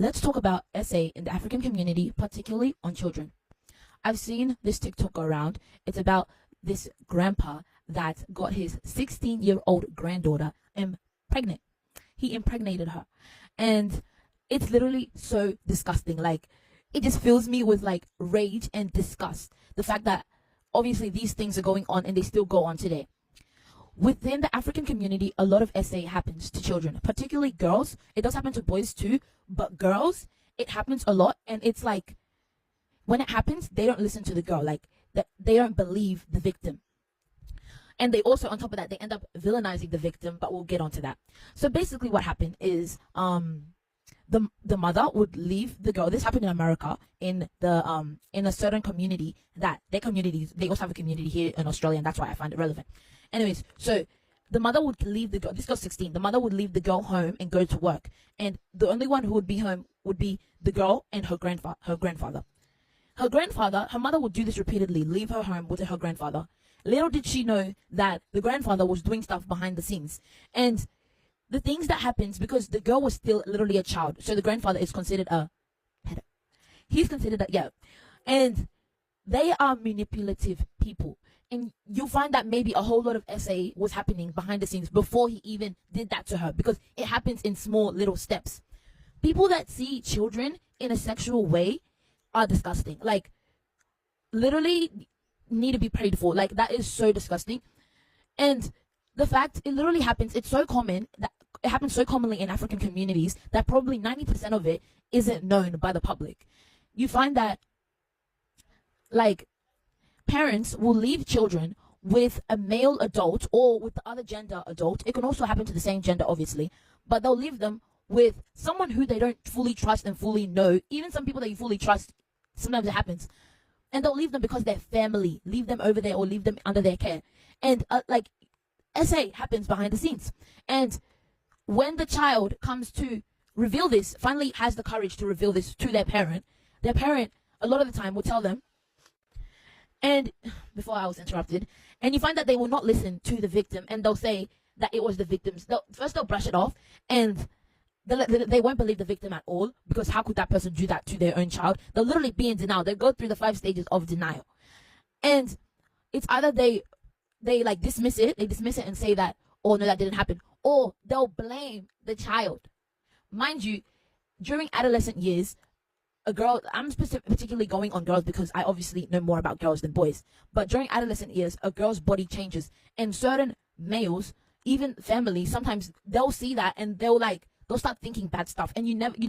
Let's talk about SA in the African community, particularly on children. I've seen this TikTok go around. It's about this grandpa that got his 16-year-old granddaughter pregnant. He impregnated her. And it's literally so disgusting. Like, it just fills me with like rage and disgust. The fact that obviously these things are going on and they still go on today. Within the African community, a lot of SA happens to children, particularly girls. It does happen to boys too, but girls, it happens a lot. And it's like, when it happens, they don't listen to the girl. Like, they don't believe the victim. And they also, on top of that, they end up villainizing the victim, but we'll get onto that. So basically what happened is the mother would leave the girl. This happened in America, in a certain community, that their communities, they also have a community here in Australia, and that's why I find it relevant. Anyways, so the mother would leave the girl. This girl's 16. The mother would leave the girl home and go to work, and the only one who would be home would be the girl and her grandfather. Her mother would do this repeatedly, leave her home with her grandfather. Little did she know that the grandfather was doing stuff behind the scenes. And the things that happens, because the girl was still literally a child, so the grandfather is considered a pedo. He's considered a, yeah. And they are manipulative people. And you'll find that maybe a whole lot of SA was happening behind the scenes before he even did that to her, because it happens in small little steps. People that see children in a sexual way are disgusting. Like, literally need to be prayed for. Like, that is so disgusting. And the fact it literally happens, it's so common that it happens so commonly in African communities that probably 90% of it isn't known by the public. You find that, like, parents will leave children with a male adult or with the other gender adult. It can also happen to the same gender, obviously, but they'll leave them with someone who they don't fully trust and fully know. Even some people that you fully trust, sometimes it happens. And they'll leave them because they're family. Leave them over there or leave them under their care. And like, SA happens behind the scenes. And when the child comes to reveal this, finally has the courage to reveal this to their parent a lot of the time will tell them. And before I was interrupted, and you find that they will not listen to the victim, and they'll say that it was the victim's. They'll brush it off, and they won't believe the victim at all, because how could that person do that to their own child? They'll literally be in denial. They'll go through the 5 stages of denial. And it's either they like dismiss it and say that, oh no, that didn't happen, or they'll blame the child. Mind you, during adolescent years, a girl, I'm particularly going on girls because I obviously know more about girls than boys, but during adolescent years, a girl's body changes, and certain males, even family, sometimes they'll see that and they'll start thinking bad stuff, and you